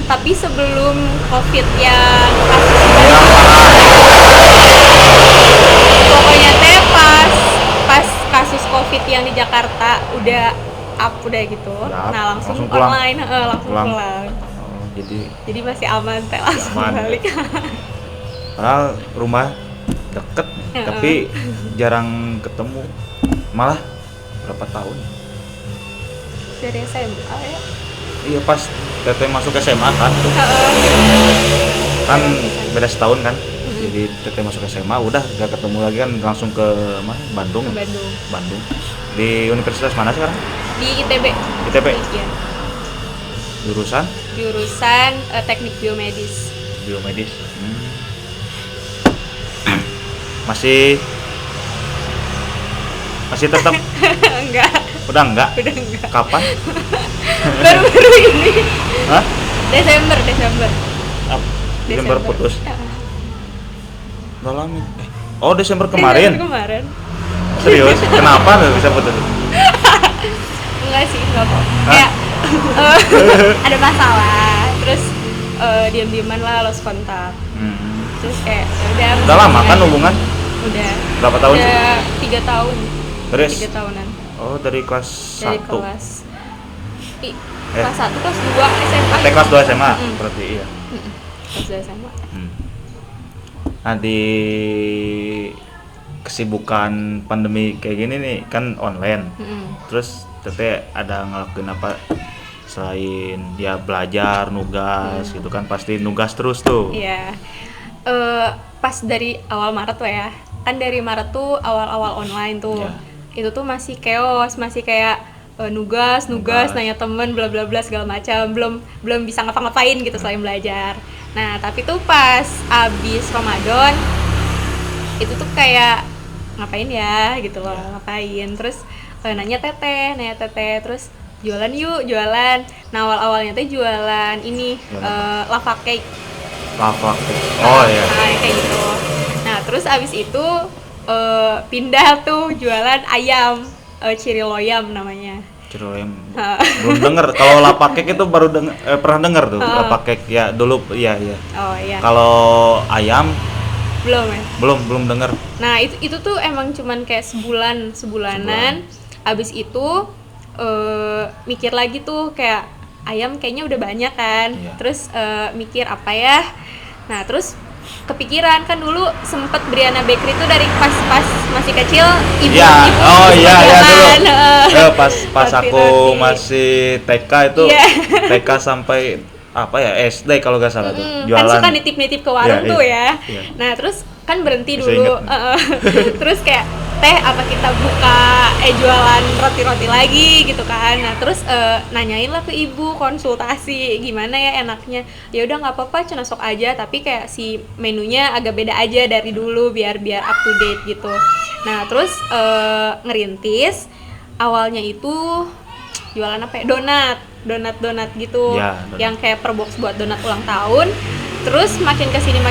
tapi sebelum COVID yang kasus Yang pokoknya teh pas kasus COVID yang di Jakarta udah udah gitu. Udah up, Nah langsung langsung pulang. online, langsung pulang. Oh, Jadi masih aman teh, langsung aman. balik. Padahal rumah deket, tapi jarang ketemu. Malah berapa tahun? Dari SMA ya. Iya pas teteh masuk SMA kan, kan beda setahun kan. Jadi teteh masuk SMA udah gak ketemu lagi kan, langsung ke mana? Bandung. Ke Bandung. Bandung. Di universitas mana sekarang? Di ITB. ITB. Iya. Jurusan teknik biomedis. Biomedis. Masih tetap Enggak. udah enggak? Udah enggak. Kapan? Baru-baru ini. Hah? Desember. Desember putus. Ya. Udah lama. Oh, Desember kemarin. Desember kemarin. Serius? Kenapa nggak bisa putus? Enggak sih, enggak kok. Kayak ada masalah. Terus diam-diaman lah lost kontak. Terus kayak ya udah lama kan hubungan? Udah. Berapa tahun sih? Udah 3 tahun. Terus? 3 tahunan. Oh, dari kelas 1. Dari kelas kelas 1, kelas 2 SMA. Kelas 2 SMA berarti iya. Kelas 2 SMA. Nah, di kesibukan pandemi kayak gini nih kan online. Terus teteh ada ngelakuin apa selain ya belajar, nugas gitu kan, pasti nugas terus tuh. Iya. Pas dari awal Maret tuh ya. Kan dari Maret tuh awal-awal online tuh. Yeah. Itu tuh masih chaos, masih kayak nugas, nanya temen, bla bla bla segala macam, belum bisa ngapa-ngapain gitu selain belajar. Nah, tapi tuh pas abis Ramadan itu tuh kayak ngapain ya gitu loh, ngapain. Terus nanya teteh, terus jualan yuk, jualan. Nah, awal-awalnya tuh jualan ini lava cake. Lava cake. Oh iya. Nah, kayak gitu. Nah, terus abis itu pindah tuh jualan ayam, Ciriloyam namanya. Ciriloyam. Belum denger. Kalau lava cake itu baru pernah denger tuh. Lava cake ya dulu iya. Oh iya. Kalau ayam belum ya? Belum denger. Nah, itu tuh emang cuman kayak sebulanan. Abis itu mikir lagi tuh kayak ayam kayaknya udah banyak kan. Iya. Terus mikir apa ya? Nah, terus kepikiran kan dulu sempet Briana Bakery tuh dari pas masih kecil ibu iya dulu. Pas roti. aku masih TK itu, Yeah. TK sampai apa ya SD kalau nggak salah tuh jualan. Kan suka nitip ke warung tuh ya. Iya. Nah, terus kan berhenti Bisa dulu. inget. Terus kayak teh apa kita buka jualan roti-roti lagi gitu kan. Nah, terus nanyain lah ke ibu, konsultasi gimana ya enaknya. Ya udah nggak apa-apa, cina sok aja, tapi kayak si menunya agak beda aja dari dulu biar up to date gitu. Nah, terus ngerintis awalnya itu jualan apa ya? Donat gitu. Ya, donat. Yang kayak per box buat donat ulang tahun. Terus makin kesini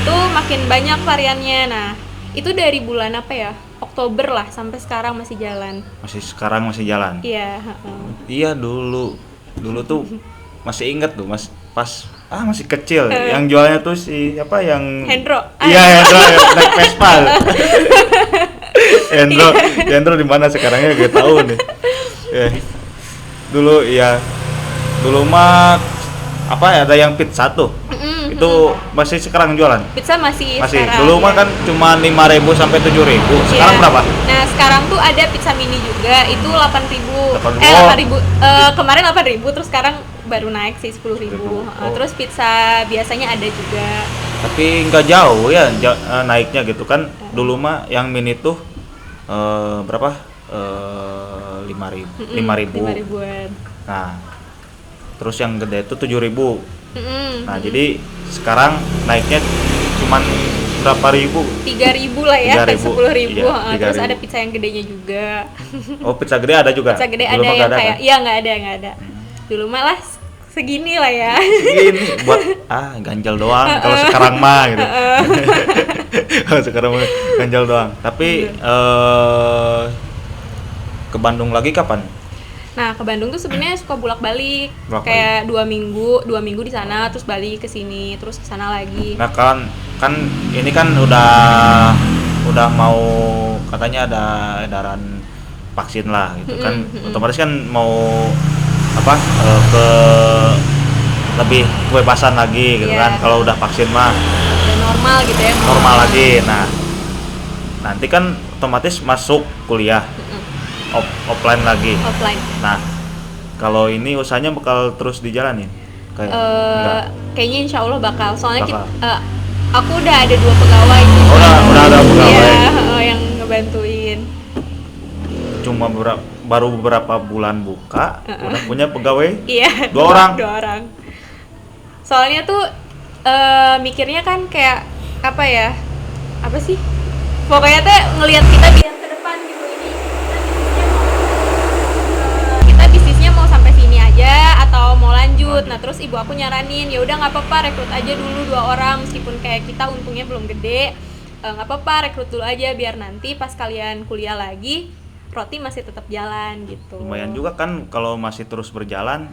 tuh makin banyak variannya. Nah, itu dari bulan apa ya? Oktober lah sampai sekarang masih jalan. Sekarang masih jalan. Iya. Iya dulu tuh masih inget tuh pas masih kecil yang jualnya tuh si apa yang Hendro. Iya Hendro naik Vespa. Hendro di mana sekarangnya gak tahu nih. Dulu mah apa ya, ada yang pizza tuh. Itu masih sekarang jualan? Pizza masih sekarang. Dulu mah kan cuma 5.000 sampai 7.000. Sekarang berapa? Nah, sekarang tuh ada pizza mini juga, itu 8.000. 8.000. Kemarin 8.000, terus sekarang baru naik sih 10.000. Terus pizza biasanya ada juga. Tapi nggak jauh ya naiknya gitu kan. Dulu mah yang mini tuh berapa? 5.000. 5.000-an. Nah, terus yang gede itu 7.000. Nah, jadi sekarang naiknya cuman berapa ribu? 3.000 lah ya, 3.000. 10.000. Iya, Terus 3.000. ada pizza yang gedenya juga. Oh, pizza gede ada juga? Pizza gede Dulu ada mah yang nggak kayak, kan? iya nggak ada. Dulu malah segini lah ya. Segini buat ganjal doang kalau sekarang mah gitu. Kalau sekarang mah ganjal doang. Tapi ke Bandung lagi kapan? Nah, ke Bandung tuh sebenarnya suka bolak-balik. Bolak-balik. Kayak 2 minggu di sana, terus balik ke sini, terus ke sana lagi. Nah kan ini kan udah mau katanya ada edaran vaksin lah gitu kan, otomatis kan mau ke lebih kebebasan lagi gitu Iya. kan, kalau udah vaksin mah Udah normal gitu ya. normal lagi. Nah nanti kan otomatis masuk kuliah offline lagi. Offline. Nah kalau ini usahanya bakal terus dijalanin kayak enggak? Kayaknya insya Allah bakal. Soalnya Bakal. aku udah ada 2 pegawai sih. Udah ada pegawai. Iya, yang ngebantuin. Cuma baru beberapa bulan buka udah punya pegawai Iya. 2 orang. 2 orang. Soalnya tuh mikirnya kan kayak apa ya? Apa sih? Pokoknya tuh ngelihat kita biar ke depan gitu ini. Kita bisnisnya mau sampai sini aja atau mau lanjut. Nah, terus ibu aku nyaranin, ya udah nggak apa-apa rekrut aja dulu 2 orang meskipun kayak kita untungnya belum gede. Nggak apa-apa rekrut dulu aja biar nanti pas kalian kuliah lagi roti masih tetap jalan gitu. Lumayan juga kan kalau masih terus berjalan,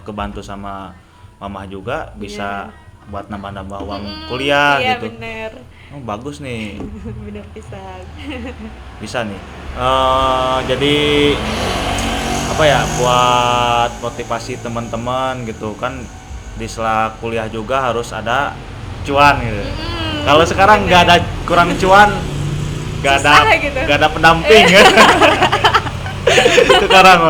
kebantu sama mamah juga bisa buat nambah-nambah uang kuliah Iya, gitu. bener. Oh, bagus nih. Bener pisan. Bisa nih. Jadi apa ya, buat motivasi teman-teman gitu kan, di sela kuliah juga harus ada cuan gitu. Kalau sekarang nggak ada, kurang cuan, nggak ada Susah gitu. nggak ada pendamping kan. Sekarang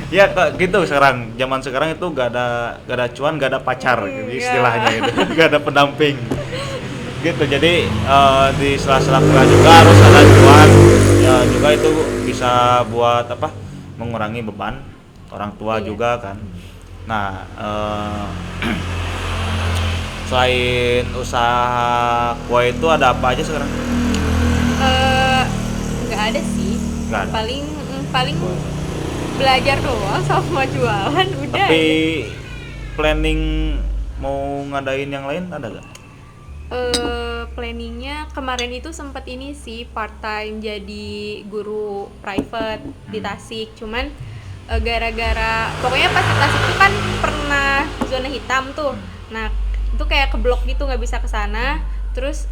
ya gitu, sekarang zaman sekarang itu nggak ada cuan, nggak ada pacar gitu, istilahnya gitu. Nggak ada pendamping gitu. Jadi di sela-sela kuliah juga harus ada cuan ya, juga itu bisa buat mengurangi beban orang tua juga kan. Nah selain usaha kue itu ada apa aja sekarang? Nggak ada sih. Nggak ada. Paling belajar doang sama jualan udah. Tapi planning mau ngadain yang lain ada gak? Planningnya kemarin itu sempat ini sih part time jadi guru private di Tasik, cuman gara-gara pokoknya pas di Tasik itu kan pernah zona hitam tuh. Nah itu kayak keblok gitu, nggak bisa kesana. Terus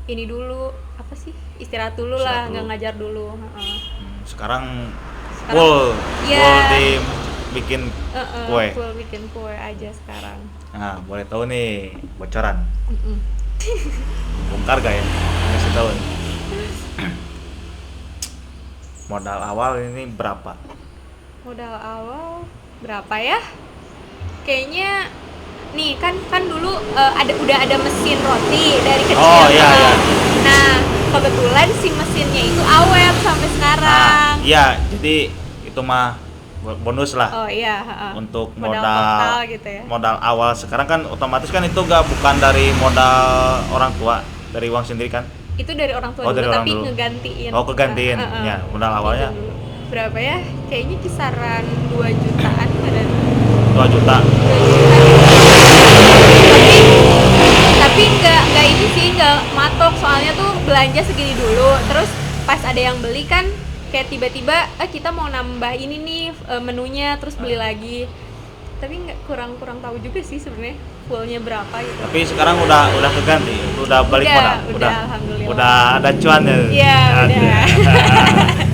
ini dulu apa sih, istirahat dulu lah, nggak ngajar dulu. Sekarang full bikin kue. Full bikin kue aja sekarang. Nah boleh tahu nih bocoran? Bongkar gak ya? Kasih tahu nih. Modal awal ini berapa? Modal awal berapa ya? Kayaknya nih kan dulu udah ada mesin roti dari kecil. Oh iya, iya. Nah kebetulan si mesinnya itu awet sampai sekarang. Iya, jadi itu mah bonus lah. Oh iya. Untuk modal total gitu ya. Modal awal sekarang kan otomatis kan itu bukan dari modal orang tua, dari uang sendiri kan? Itu dari orang tua Oh, dulu, dari orang tapi dulu. ngegantiin. Oh, kegantiin. Ya, modal awalnya berapa ya? Kayaknya kisaran 2 jutaan ada. 2 juta. Tapi nggak ini sih, nggak matok, soalnya tuh belanja segini dulu, terus pas ada yang beli kan kayak tiba-tiba kita mau nambah ini nih menunya, terus beli lagi. Tapi nggak, kurang tahu juga sih sebenarnya fullnya berapa gitu. Tapi sekarang udah keganti, udah balik modal. Udah, alhamdulillah. Udah ada cuan ya. Iya, udah.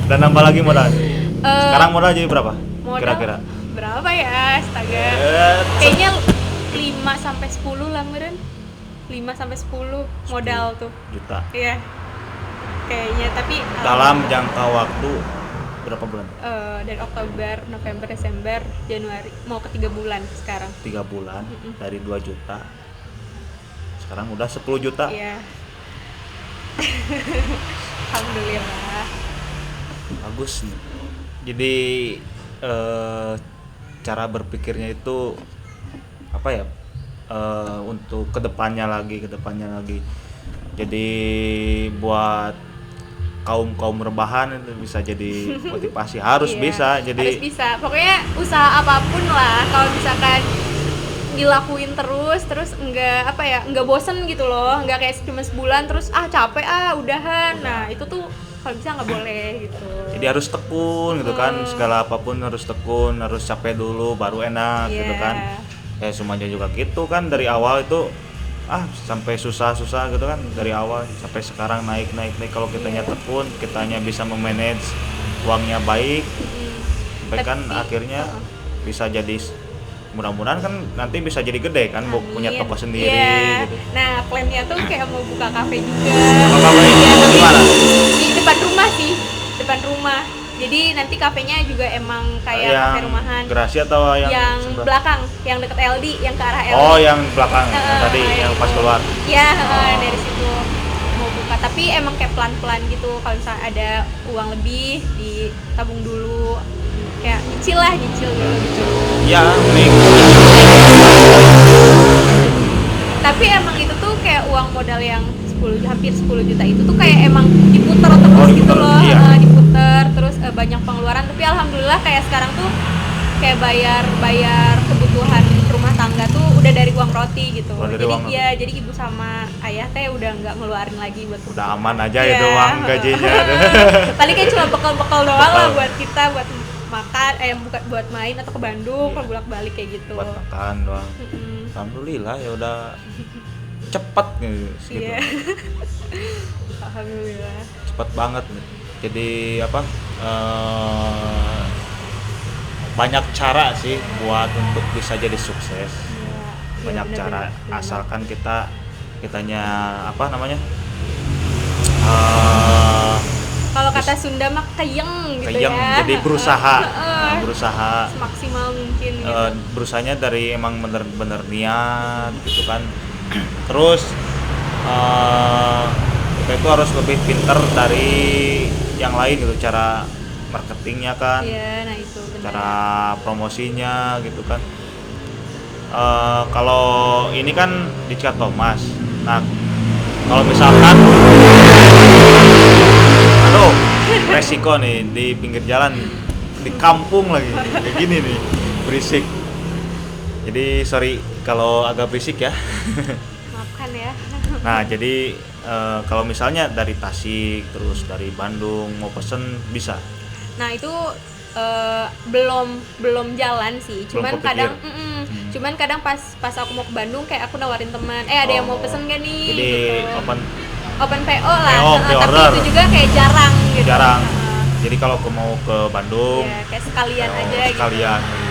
Dan nambah lagi modal. Sekarang modal jadi berapa? Modal Kira-kira? berapa ya? Astaga. Kayaknya 5 sampai 10 lah meren. 5 sampai 10 modal tuh. Juta. Iya. Kayaknya, tapi Dalam jangka waktu berapa bulan? dari Oktober, November, Desember, Januari, mau ke 3 bulan sekarang. 3 bulan dari 2 juta. Sekarang udah 10 juta. Iya. Alhamdulillah. Bagus nih. Jadi cara berpikirnya itu apa ya? Untuk kedepannya lagi. Jadi buat kaum rebahan itu bisa jadi motivasi, harus Iya, bisa. Jadi harus bisa. Pokoknya usaha apapun lah, kalau misalkan dilakuin terus enggak bosen gitu loh, enggak kayak cuma sebulan terus capek udahan. Nah itu tuh kalau bisa nggak boleh gitu. Jadi harus tekun gitu kan, segala apapun harus tekun, harus capek dulu baru enak gitu Iya. kan. Ya semuanya juga gitu kan, dari awal itu sampai susah-susah gitu kan, dari awal sampai sekarang naik kalau kitanya tekun, kitanya bisa memanage uangnya baik, sampai kan Tapi, akhirnya bisa jadi, mudah-mudahan kan nanti bisa jadi gede kan, punya amin. toko sendiri Iya. gitu. Nah, plannya tuh kayak mau buka kafe juga. Kalau kafe Iya, tapi di mana? di depan rumah sih, depan rumah. Jadi nanti kafenya juga emang kayak kafe rumahan. Gerasi atau yang sebelah? Belakang, yang deket LD, yang ke arah LD. Oh, yang belakang yang tadi yang pas itu. keluar. Iya, Oh. dari situ mau buka. Tapi emang kayak pelan-pelan gitu. Kalau misalnya ada uang lebih, ditabung dulu. Kayak nyicil dulu gitu. Ya, mending. Tapi emang itu tuh kayak uang modal yang hampir 10 juta itu tuh kayak emang diputer terus gitu diputer, loh. iya. Diputer terus banyak pengeluaran, tapi alhamdulillah kayak sekarang tuh kayak bayar kebutuhan rumah tangga tuh udah dari uang roti gitu. Dari Jadi uang roti. ya, jadi ibu sama ayah teh udah nggak ngeluarin lagi buat Udah aman aja Iya. itu uang gajinya. Paling kayak cuma bekal-bekal doang lah Bekal. buat kita, buat makan, buat main atau ke Bandung, kalau bolak-balik kayak gitu. Buat makan doang. Mm-mm. Alhamdulillah ya udah cepet gitu segitu. Iya. Alhamdulillah. Cepet banget nih. Jadi apa? Banyak cara sih buat untuk bisa jadi sukses. Iya. Banyak Iya, cara, bener-bener. asalkan kitanya apa namanya? eh, Kalau kata Sunda mah keyeng gitu keyeng, ya. jadi berusaha, Heeh. berusaha Semaksimal mungkin gitu. berusahanya dari emang bener-bener niat gitu kan. Terus kita itu harus lebih pinter dari yang lain gitu, cara marketingnya kan, Iya, nah itu benar. cara promosinya gitu kan. Kalau ini kan di Cika Thomas. Nah, kalau misalkan aduh, resiko nih di pinggir jalan, di kampung lagi kayak gini nih, berisik. Jadi sorry kalau agak berisik ya. Maafkan ya. Nah, jadi kalau misalnya dari Tasik terus dari Bandung mau pesen bisa. Nah itu belum jalan sih, Belum cuman kepikir. kadang cuman kadang pas aku mau ke Bandung kayak aku nawarin teman, ada yang mau pesen gak nih? Jadi gitu. open PO lah. PO, Tapi pre-order. itu juga kayak jarang gitu. jarang. Heeh. Jadi kalau mau ke Bandung Ya, kayak sekalian PO aja sekalian. gitu.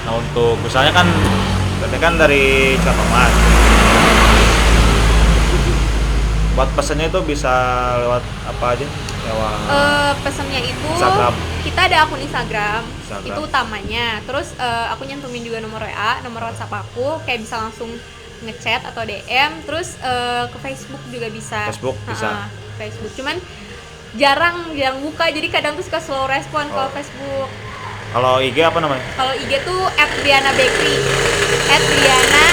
Nah, untuk misalnya kan berarti kan dari Catomas. Buat pesennya itu bisa lewat apa aja? Lewat Pesennya itu Instagram. kita ada akun Instagram. Instagram. Itu utamanya. Terus aku nyantumin juga nomor WA, nomor WhatsApp aku, kayak bisa langsung ngechat atau DM. Terus ke Facebook juga bisa. Facebook bisa. Facebook. Cuman jarang buka, jadi kadang tuh suka slow respon kalau Facebook. Kalau IG apa namanya? Kalau IG tuh @briana_bakery. @briana.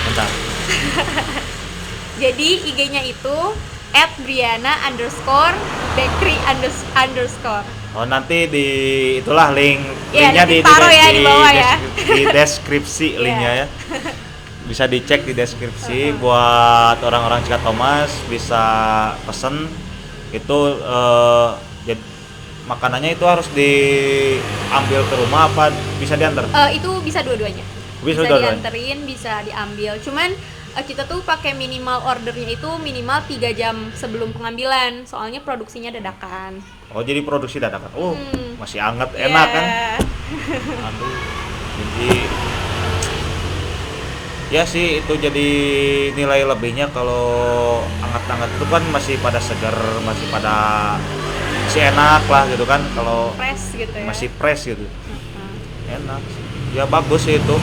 Bentar. Jadi IG-nya itu @briana_bakery_. Oh, nanti di itulah Iya, linknya nanti taruh ya di bawah ya. di deskripsi Iya. linknya ya. Bisa dicek di deskripsi buat orang-orang Cika Thomas bisa pesen itu makanannya itu harus diambil ke rumah apa bisa diantar? Itu bisa dua-duanya. Bisa dua-duanya. dianterin, bisa diambil. Cuman kita tuh pakai minimal ordernya itu minimal 3 jam sebelum pengambilan. Soalnya produksinya dadakan. Oh, jadi produksi dadakan. Oh, masih anget, Iya. enak kan? Aduh. Jadi ya sih itu jadi nilai lebihnya kalau anget-anget itu kan masih pada segar, masih enak lah gitu kan, kalau Fresh gitu ya. masih fresh gitu. Enak. Ya bagus sih itu.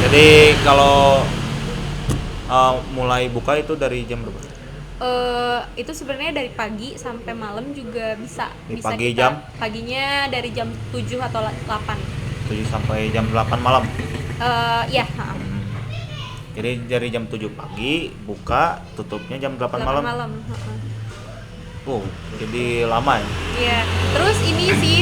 Jadi kalau mulai buka itu dari jam berapa? Itu sebenarnya dari pagi sampai malam juga bisa. Di Bisa pagi kita- jam? Paginya dari jam 7 atau 8. 7 sampai jam 8 malam. Iya, Jadi dari jam 7 pagi buka, tutupnya jam 8 malam. Oh, jadi lama ya. Iya. Terus ini sih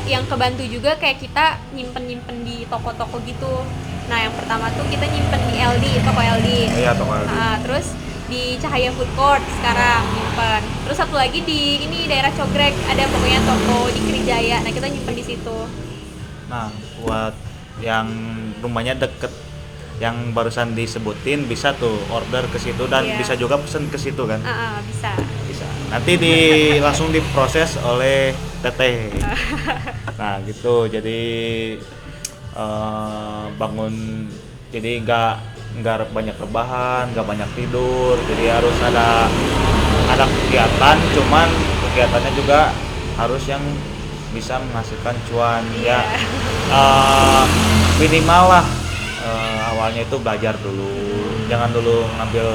yang kebantu juga kayak kita nyimpen di toko-toko gitu. Nah, yang pertama tuh kita nyimpen di LD, toko LD. Iya, toko LD. Terus di Cahaya Food Court sekarang nyimpen. Terus satu lagi di ini daerah Cogrek ada pokoknya toko di Krijaya. Nah kita nyimpen di situ. Nah, buat yang rumahnya deket yang barusan disebutin bisa tuh order ke situ dan Iya. bisa juga pesen ke situ kan. Bisa. Bisa. Nanti langsung diproses oleh teteh. Nah, gitu. Jadi bangun jadi nggak banyak rebahan, nggak banyak tidur. Jadi harus ada kegiatan, cuman kegiatannya juga harus yang bisa menghasilkan cuan ya. Minimal lah awalnya itu belajar dulu, jangan dulu ngambil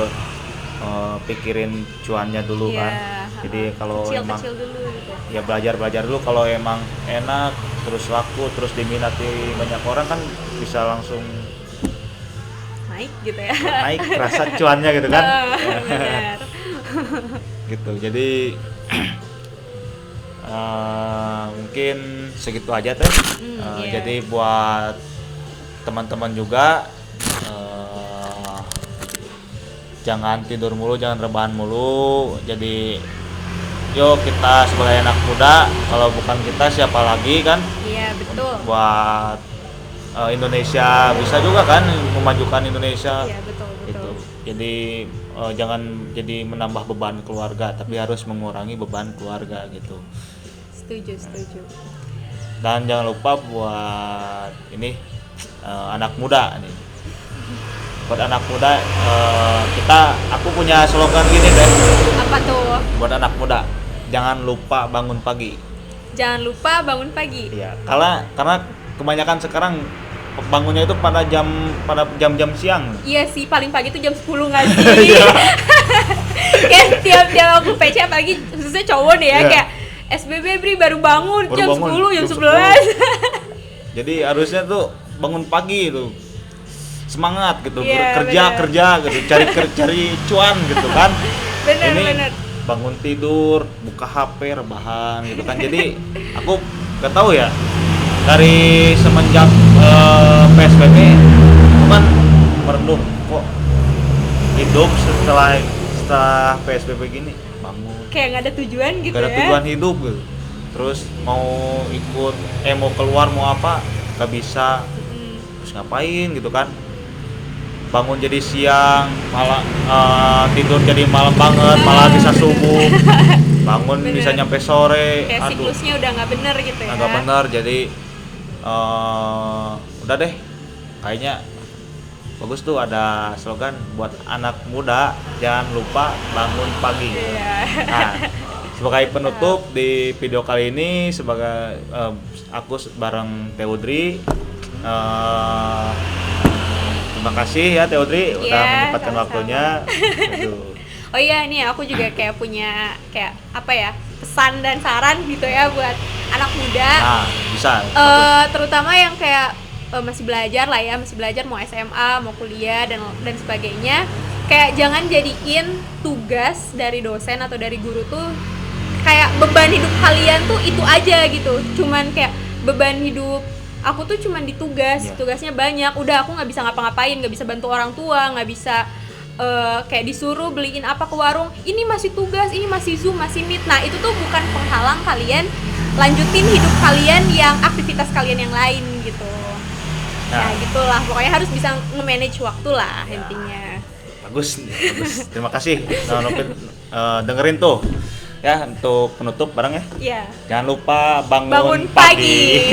pikirin cuannya dulu kan. Jadi kalau emang kecil dulu gitu. ya belajar dulu, kalau emang enak terus laku terus diminati banyak orang kan bisa langsung Naik gitu ya. naik rasa cuannya gitu kan. Benar. Gitu. Jadi mungkin segitu aja teh. Iya. Jadi buat teman-teman juga jangan tidur mulu, jangan rebahan mulu. Jadi yuk kita sebagai anak muda, kalau bukan kita siapa lagi kan Iya, betul. buat Indonesia, bisa juga kan memajukan Indonesia. Iya, betul. Gitu. Jadi jangan jadi menambah beban keluarga, tapi harus mengurangi beban keluarga gitu. Setuju. Dan jangan lupa buat ini anak muda nih. Buat anak muda aku punya slogan gini deh. Apa tuh? Buat anak muda, jangan lupa bangun pagi. Jangan lupa bangun pagi. Iya, karena kebanyakan sekarang bangunnya itu pada jam-jam siang. Iya sih, paling pagi tuh jam 10 nggak sih? Kayak tiap aku PC apalagi khususnya cowok deh ya, Iya. kayak SBB Bri baru bangun Baru jam bangun, 10, jam jam 11. Jadi harusnya tuh bangun pagi tuh semangat gitu, Iya, kerja gitu, cari cuan gitu kan. Bener. Bangun tidur, buka HP, rebahan gitu kan. Jadi aku gak tahu ya, dari semenjak PSBB aku kan merenung kok hidup setelah PSBB gini bangun Kayak nggak ada tujuan gitu gak ada ya. tujuan hidup gitu. Terus mau ikut mau keluar mau apa gak bisa, terus ngapain gitu kan. Bangun jadi siang, malah tidur jadi malam banget, malah bisa subuh. Bangun Bener. bisa nyampe sore. Kayak Aduh, siklusnya udah nggak bener gitu ya. agak benar. Jadi udah deh, kayaknya bagus tuh ada slogan buat anak muda, jangan lupa bangun pagi. Iya. Nah, sebagai penutup di video kali ini, sebagai aku bareng Teodri, terima kasih ya Teodri udah Iya, menyempatkan sama-sama. waktunya. Aduh. Oh iya, nih aku juga kayak punya kayak apa ya, pesan dan saran gitu ya buat anak muda. Nah, bisa. Terutama yang kayak masih belajar lah ya, masih belajar mau SMA, mau kuliah dan sebagainya. Kayak jangan jadiin tugas dari dosen atau dari guru tuh kayak beban hidup kalian tuh itu aja gitu. Cuman kayak beban hidup aku tuh cuman di tugas, Iya. tugasnya banyak. Udah aku nggak bisa ngapa-ngapain, nggak bisa bantu orang tua, nggak bisa kayak disuruh beliin apa ke warung. Ini masih tugas, ini masih Zoom, masih Meet. Nah itu tuh bukan penghalang kalian lanjutin hidup kalian yang aktivitas kalian yang lain gitu. Nah gitulah, pokoknya harus bisa nge-manage waktu lah intinya. Bagus. Terima kasih. Dengerin tuh ya untuk penutup bareng ya. Iya. Jangan lupa bangun Bangun pagi.